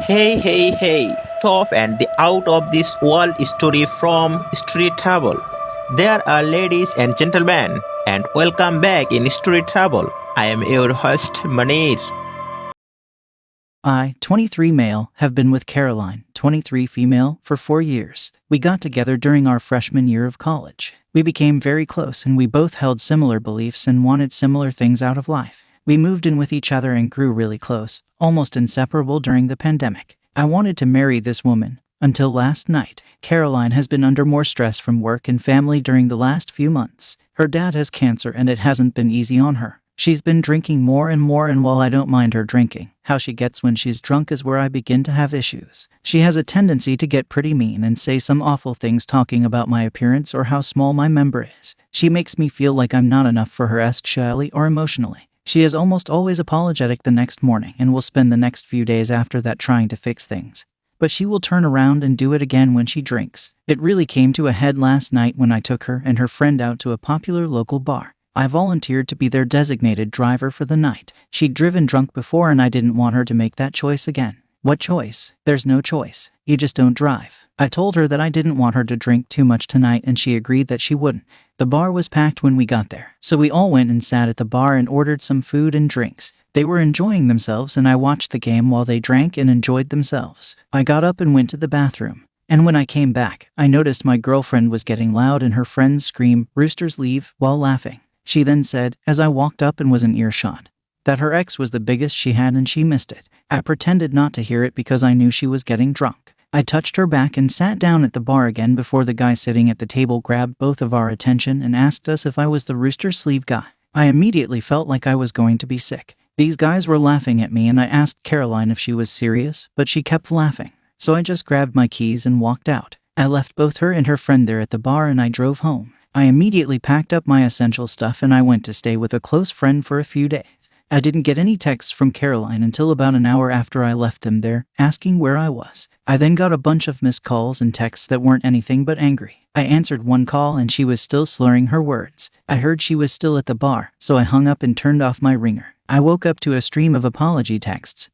Hey, tough and the out of this world story from Street Travel. There are ladies and gentlemen, and welcome back in Street Travel. I am your host, Manir. I, 23 male, have been with Caroline, 23 female, for 4 years. We got together during our freshman year of college. We became very close and we both held similar beliefs and wanted similar things out of life. We moved in with each other and grew really close, almost inseparable during the pandemic. I wanted to marry this woman. Until last night, Caroline has been under more stress from work and family during the last few months. Her dad has cancer and it hasn't been easy on her. She's been drinking more and while I don't mind her drinking, how she gets when she's drunk is where I begin to have issues. She has a tendency to get pretty mean and say some awful things talking about my appearance or how small my member is. She makes me feel like I'm not enough for her sexually or emotionally. She is almost always apologetic the next morning and will spend the next few days after that trying to fix things. But she will turn around and do it again when she drinks. It really came to a head last night when I took her and her friend out to a popular local bar. I volunteered to be their designated driver for the night. She'd driven drunk before and I didn't want her to make that choice again. What choice? There's no choice. You just don't drive. I told her that I didn't want her to drink too much tonight and she agreed that she wouldn't. The bar was packed when we got there, so we all went and sat at the bar and ordered some food and drinks. They were enjoying themselves and I watched the game while they drank and enjoyed themselves. I got up and went to the bathroom. And when I came back, I noticed my girlfriend was getting loud and her friends scream, "Roosters leave," while laughing. She then said, as I walked up and was in earshot, that her ex was the biggest she had and she missed it. I pretended not to hear it because I knew she was getting drunk. I touched her back and sat down at the bar again before the guy sitting at the table grabbed both of our attention and asked us if I was the rooster sleeve guy. I immediately felt like I was going to be sick. These guys were laughing at me and I asked Caroline if she was serious, but she kept laughing. So I just grabbed my keys and walked out. I left both her and her friend there at the bar and I drove home. I immediately packed up my essential stuff and I went to stay with a close friend for a few days. I didn't get any texts from Caroline until about an hour after I left them there, asking where I was. I then got a bunch of missed calls and texts that weren't anything but angry. I answered one call and she was still slurring her words. I heard she was still at the bar, so I hung up and turned off my ringer. I woke up to a stream of apology texts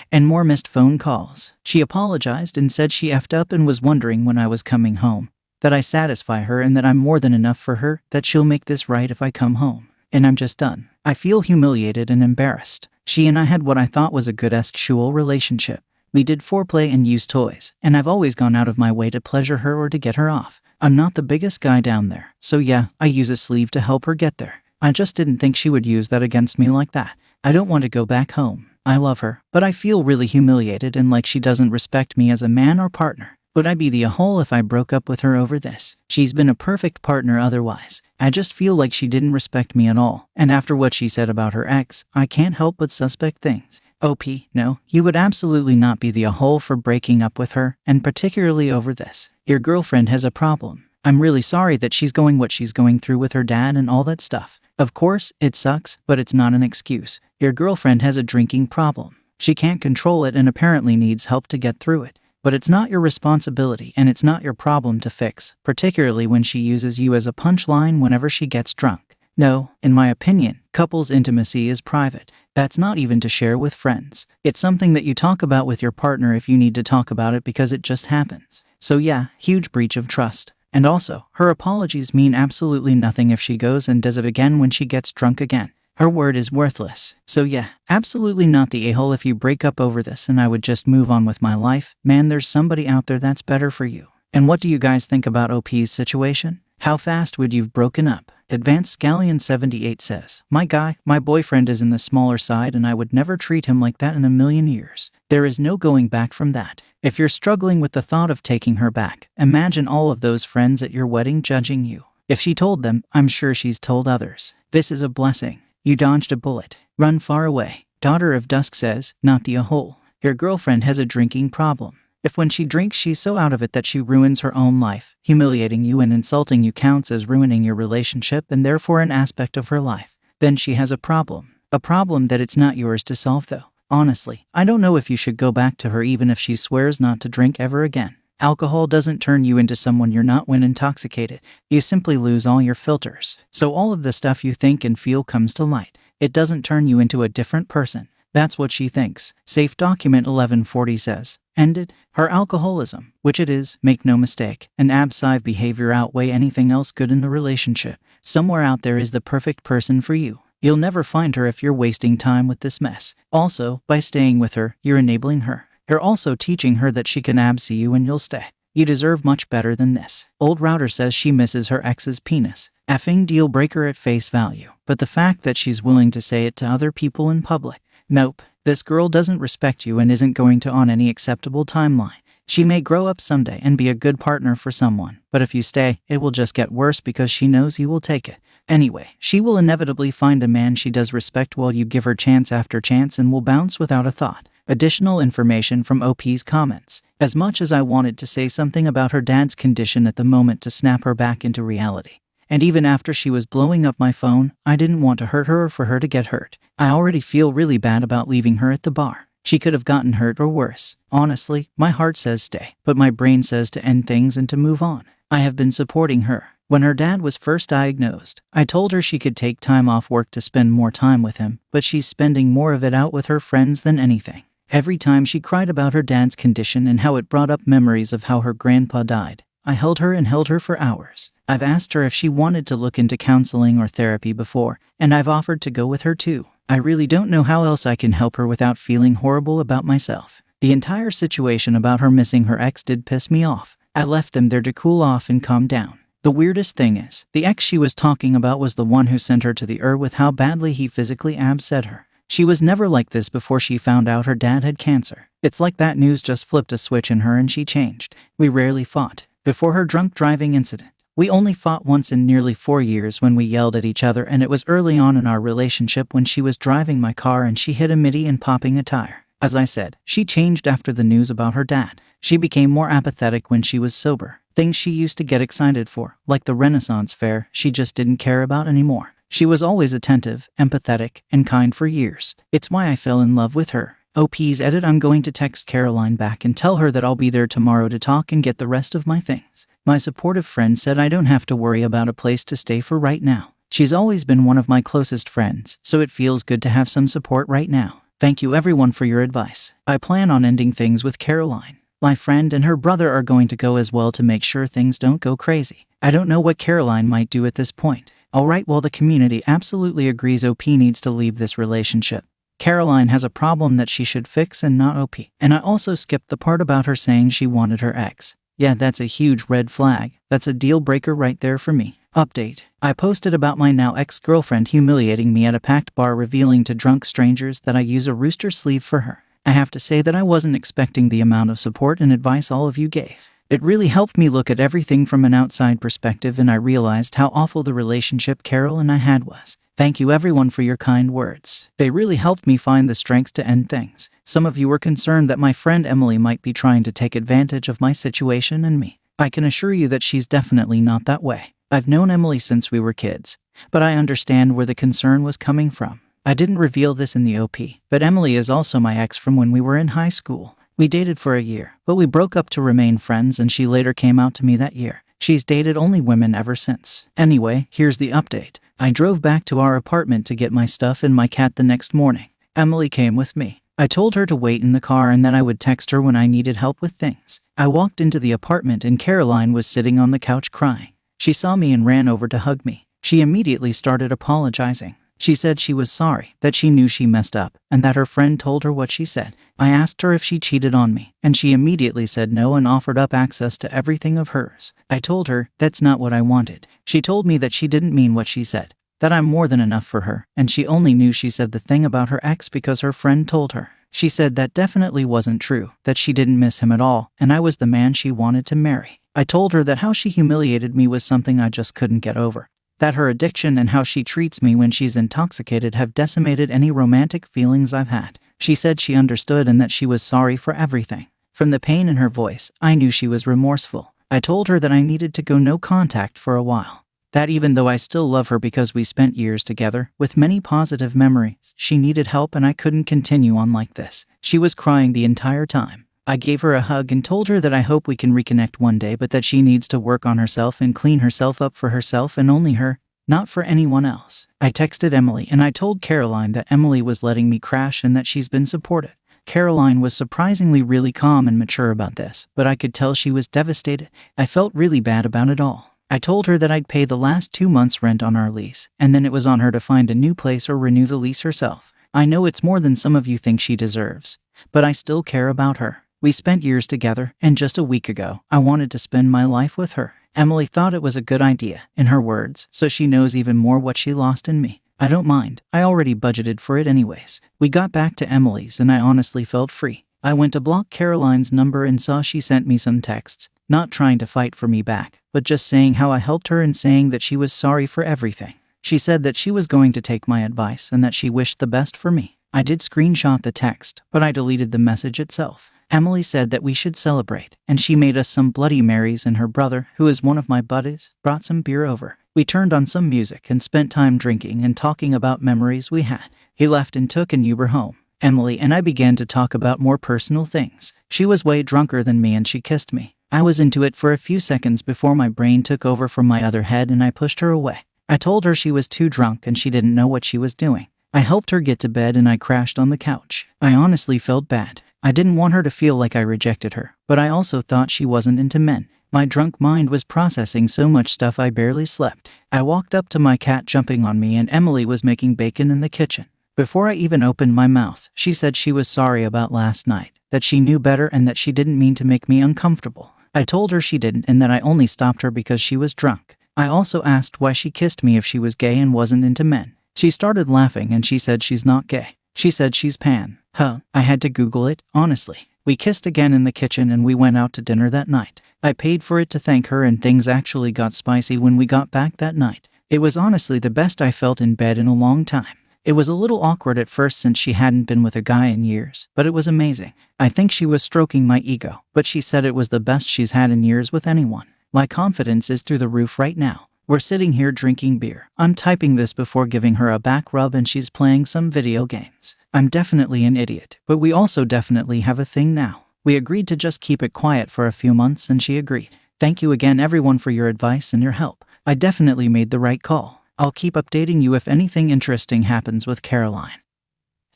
and more missed phone calls. She apologized and said she effed up and was wondering when I was coming home, that I satisfy her and that I'm more than enough for her, that she'll make this right if I come home. And I'm just done. I feel humiliated and embarrassed. She and I had what I thought was a good sexual relationship. We did foreplay and used toys, and I've always gone out of my way to pleasure her or to get her off. I'm not the biggest guy down there, so yeah, I use a sleeve to help her get there. I just didn't think she would use that against me like that. I don't want to go back home. I love her, but I feel really humiliated and like she doesn't respect me as a man or partner. Would I be the a-hole if I broke up with her over this? She's been a perfect partner otherwise. I just feel like she didn't respect me at all. And after what she said about her ex, I can't help but suspect things. OP, no, you would absolutely not be the a-hole for breaking up with her, and particularly over this. Your girlfriend has a problem. I'm really sorry that she's going what she's going through with her dad and all that stuff. Of course, it sucks, but it's not an excuse. Your girlfriend has a drinking problem. She can't control it and apparently needs help to get through it. But it's not your responsibility and it's not your problem to fix, particularly when she uses you as a punchline whenever she gets drunk. No, in my opinion, couples' intimacy is private. That's not even to share with friends. It's something that you talk about with your partner if you need to talk about it because it just happens. So yeah, huge breach of trust. And also, her apologies mean absolutely nothing if she goes and does it again when she gets drunk again. Her word is worthless. So yeah, absolutely not the a-hole if you break up over this and I would just move on with my life. Man, there's somebody out there that's better for you. And what do you guys think about OP's situation? How fast would you've broken up? Advanced Scallion 78 says, my guy, my boyfriend is in the smaller side and I would never treat him like that in a million years. There is no going back from that. If you're struggling with the thought of taking her back, imagine all of those friends at your wedding judging you. If she told them, I'm sure she's told others. This is a blessing. You dodged a bullet. Run far away. Daughter of Dusk says, not the a-hole. Your girlfriend has a drinking problem. If when she drinks she's so out of it that she ruins her own life, humiliating you and insulting you counts as ruining your relationship and therefore an aspect of her life, then she has a problem. A problem that it's not yours to solve though. Honestly, I don't know if you should go back to her even if she swears not to drink ever again. Alcohol doesn't turn you into someone you're not when intoxicated. You simply lose all your filters. So all of the stuff you think and feel comes to light. It doesn't turn you into a different person. That's what she thinks. Safe document 1140 says. Ended. Her alcoholism, which it is, make no mistake, and absive behavior outweigh anything else good in the relationship. Somewhere out there is the perfect person for you. You'll never find her if you're wasting time with this mess. Also, by staying with her, you're enabling her. You're also teaching her that she can absee you and you'll stay. You deserve much better than this. Old Router says she misses her ex's penis. Effing deal breaker at face value. But the fact that she's willing to say it to other people in public. Nope. This girl doesn't respect you and isn't going to on any acceptable timeline. She may grow up someday and be a good partner for someone, but if you stay, it will just get worse because she knows you will take it. Anyway, she will inevitably find a man she does respect while you give her chance after chance and will bounce without a thought. Additional information from OP's comments. As much as I wanted to say something about her dad's condition at the moment to snap her back into reality, and even after she was blowing up my phone, I didn't want to hurt her or for her to get hurt. I already feel really bad about leaving her at the bar. She could have gotten hurt or worse. Honestly, my heart says stay, but my brain says to end things and to move on. I have been supporting her. When her dad was first diagnosed, I told her she could take time off work to spend more time with him, but she's spending more of it out with her friends than anything. Every time she cried about her dad's condition and how it brought up memories of how her grandpa died, I held her for hours. I've asked her if she wanted to look into counseling or therapy before, and I've offered to go with her too. I really don't know how else I can help her without feeling horrible about myself. The entire situation about her missing her ex did piss me off. I left them there to cool off and calm down. The weirdest thing is, the ex she was talking about was the one who sent her to the with how badly he physically absed her. She was never like this before she found out her dad had cancer. It's like that news just flipped a switch in her and she changed. We rarely fought. Before her drunk driving incident, we only fought once in nearly 4 years when we yelled at each other, and it was early on in our relationship when she was driving my car and she hit a midi and popping a tire. As I said, she changed after the news about her dad. She became more apathetic when she was sober. Things she used to get excited for, like the Renaissance Fair, she just didn't care about anymore. She was always attentive, empathetic, and kind for years. It's why I fell in love with her. OP's edit. I'm going to text Caroline back and tell her that I'll be there tomorrow to talk and get the rest of my things. My supportive friend said I don't have to worry about a place to stay for right now. She's always been one of my closest friends, so it feels good to have some support right now. Thank you everyone for your advice. I plan on ending things with Caroline. My friend and her brother are going to go as well to make sure things don't go crazy. I don't know what Caroline might do at this point. Alright, well, the community absolutely agrees OP needs to leave this relationship. Caroline has a problem that she should fix and not OP. And I also skipped the part about her saying she wanted her ex. Yeah, that's a huge red flag. That's a deal breaker right there for me. Update. I posted about my now ex-girlfriend humiliating me at a packed bar, revealing to drunk strangers that I use a rooster sleeve for her. I have to say that I wasn't expecting the amount of support and advice all of you gave. It really helped me look at everything from an outside perspective, and I realized how awful the relationship Carol and I had was. Thank you everyone for your kind words. They really helped me find the strength to end things. Some of you were concerned that my friend Emily might be trying to take advantage of my situation and me. I can assure you that she's definitely not that way. I've known Emily since we were kids, but I understand where the concern was coming from. I didn't reveal this in the OP, but Emily is also my ex from when we were in high school. We dated for a year, but we broke up to remain friends, and she later came out to me that year. She's dated only women ever since. Anyway, here's the update. I drove back to our apartment to get my stuff and my cat the next morning. Emily came with me. I told her to wait in the car and that I would text her when I needed help with things. I walked into the apartment and Caroline was sitting on the couch crying. She saw me and ran over to hug me. She immediately started apologizing. She said she was sorry, that she knew she messed up, and that her friend told her what she said. I asked her if she cheated on me, and she immediately said no and offered up access to everything of hers. I told her that's not what I wanted. She told me that she didn't mean what she said, that I'm more than enough for her, and she only knew she said the thing about her ex because her friend told her. She said that definitely wasn't true, that she didn't miss him at all, and I was the man she wanted to marry. I told her that how she humiliated me was something I just couldn't get over. That her addiction and how she treats me when she's intoxicated have decimated any romantic feelings I've had. She said she understood and that she was sorry for everything. From the pain in her voice, I knew she was remorseful. I told her that I needed to go no contact for a while. That even though I still love her because we spent years together, with many positive memories, she needed help and I couldn't continue on like this. She was crying the entire time. I gave her a hug and told her that I hope we can reconnect one day, but that she needs to work on herself and clean herself up for herself and only her. not for anyone else. I texted Emily and I told Caroline that Emily was letting me crash and that she's been supportive. Caroline was surprisingly really calm and mature about this, but I could tell she was devastated. I felt really bad about it all. I told her that I'd pay the last 2 months' rent on our lease, and then it was on her to find a new place or renew the lease herself. I know it's more than some of you think she deserves, but I still care about her. We spent years together, and just a week ago, I wanted to spend my life with her. Emily thought it was a good idea, in her words, so she knows even more what she lost in me. I don't mind. I already budgeted for it anyways. We got back to Emily's and I honestly felt free. I went to block Caroline's number and saw she sent me some texts, not trying to fight for me back, but just saying how I helped her and saying that she was sorry for everything. She said that she was going to take my advice and that she wished the best for me. I did screenshot the text, but I deleted the message itself. Emily said that we should celebrate, and she made us some Bloody Marys, and her brother, who is one of my buddies, brought some beer over. We turned on some music and spent time drinking and talking about memories we had. He left and took an Uber home. Emily and I began to talk about more personal things. She was way drunker than me and she kissed me. I was into it for a few seconds before my brain took over from my other head and I pushed her away. I told her she was too drunk and she didn't know what she was doing. I helped her get to bed and I crashed on the couch. I honestly felt bad. I didn't want her to feel like I rejected her, but I also thought she wasn't into men. My drunk mind was processing so much stuff I barely slept. I walked up to my cat jumping on me and Emily was making bacon in the kitchen. Before I even opened my mouth, she said she was sorry about last night, that she knew better and that she didn't mean to make me uncomfortable. I told her she didn't and that I only stopped her because she was drunk. I also asked why she kissed me if she was gay and wasn't into men. She started laughing and she said she's not gay. She said she's pan. Huh, I had to Google it, honestly. We kissed again in the kitchen and we went out to dinner that night. I paid for it to thank her and things actually got spicy when we got back that night. It was honestly the best I felt in bed in a long time. It was a little awkward at first since she hadn't been with a guy in years, but it was amazing. I think she was stroking my ego, but she said it was the best she's had in years with anyone. My confidence is through the roof right now. We're sitting here drinking beer. I'm typing this before giving her a back rub and she's playing some video games. I'm definitely an idiot, but we also definitely have a thing now. We agreed to just keep it quiet for a few months and she agreed. Thank you again everyone for your advice and your help. I definitely made the right call. I'll keep updating you if anything interesting happens with Caroline.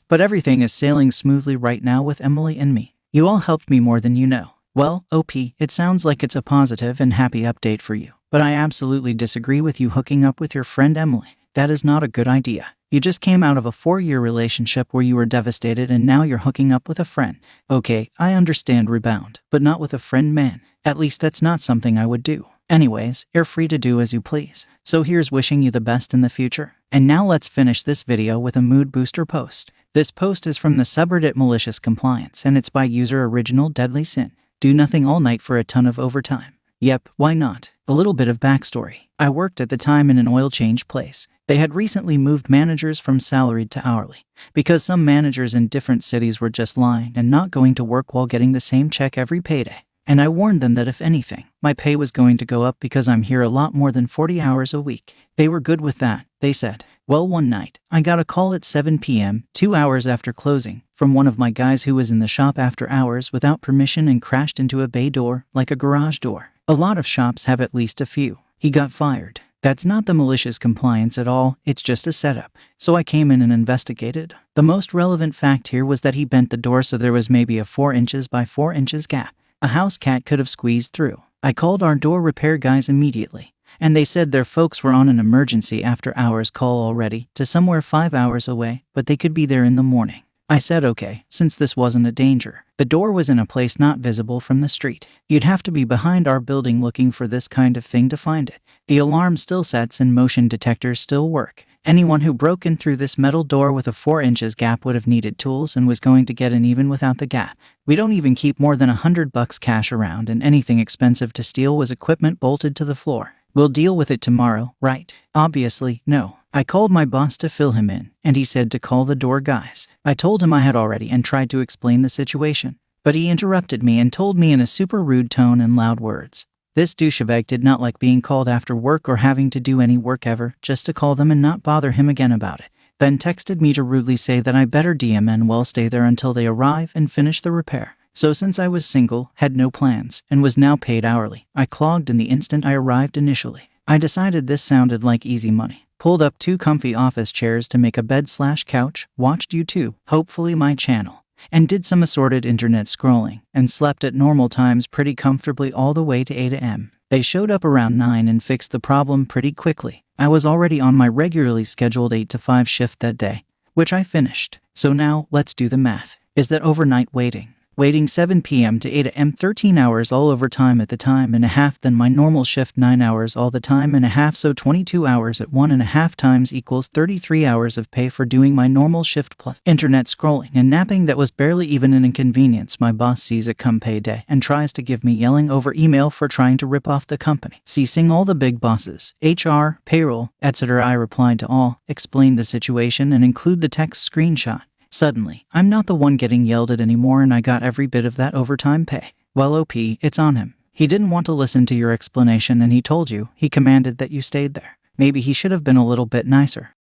But everything is sailing smoothly right now with Emily and me. You all helped me more than you know. Well, OP, it sounds like it's a positive and happy update for you. But I absolutely disagree with you hooking up with your friend Emily. That is not a good idea. You just came out of a 4-year relationship where you were devastated and now you're hooking up with a friend. Okay, I understand rebound, but not with a friend man. At least that's not something I would do. Anyways, you're free to do as you please. So here's wishing you the best in the future. And now let's finish this video with a mood booster post. This post is from the subreddit Malicious Compliance and it's by user Original Deadly Sin. Do nothing all night for a ton of overtime. Yep, why not? A little bit of backstory. I worked at the time in an oil change place. They had recently moved managers from salaried to hourly, because some managers in different cities were just lying and not going to work while getting the same check every payday. And I warned them that if anything, my pay was going to go up because I'm here a lot more than 40 hours a week. They were good with that, they said. Well, one night, I got a call at 7 p.m., 2 hours after closing, from one of my guys who was in the shop after hours without permission and crashed into a bay door, like a garage door. A lot of shops have at least a few. He got fired. That's not the malicious compliance at all, it's just a setup. So I came in and investigated. The most relevant fact here was that he bent the door so there was maybe a 4 inches by 4 inches gap. A house cat could have squeezed through. I called our door repair guys immediately, and they said their folks were on an emergency after hours call already to somewhere 5 hours away, but they could be there in the morning. I said okay, since this wasn't a danger. The door was in a place not visible from the street. You'd have to be behind our building looking for this kind of thing to find it. The alarm still sets and motion detectors still work. Anyone who broke in through this metal door with a 4 inches gap would have needed tools and was going to get in even without the gap. We don't even keep more than $100 cash around, and anything expensive to steal was equipment bolted to the floor. We'll deal with it tomorrow, right? Obviously, no. I called my boss to fill him in, and he said to call the door guys. I told him I had already and tried to explain the situation, but he interrupted me and told me in a super rude tone and loud words. This douchebag did not like being called after work or having to do any work ever, just to call them and not bother him again about it. Then texted me to rudely say that I better DM well stay there until they arrive and finish the repair. So since I was single, had no plans, and was now paid hourly, I clogged in the instant I arrived initially. I decided this sounded like easy money. Pulled up 2 comfy office chairs to make a bed/couch, watched YouTube, hopefully my channel, and did some assorted internet scrolling, and slept at normal times pretty comfortably all the way to 8 a.m. They showed up around 9 and fixed the problem pretty quickly. I was already on my regularly scheduled 8 to 5 shift that day, which I finished. So now, let's do the math. Is that overnight waiting? Waiting 7 p.m. to 8 a.m. 13 hours all overtime at the time and a half, then my normal shift 9 hours all the time and a half, so 22 hours at 1.5 times equals 33 hours of pay for doing my normal shift plus internet scrolling and napping. That was barely even an inconvenience. My boss sees it come payday and tries to give me yelling over email for trying to rip off the company. Seeing all the big bosses, HR, payroll, etc. I replied to all, explained the situation and include the text screenshot. Suddenly, I'm not the one getting yelled at anymore and I got every bit of that overtime pay. Well, OP, it's on him. He didn't want to listen to your explanation and he told you, he commanded that you stayed there. Maybe he should have been a little bit nicer.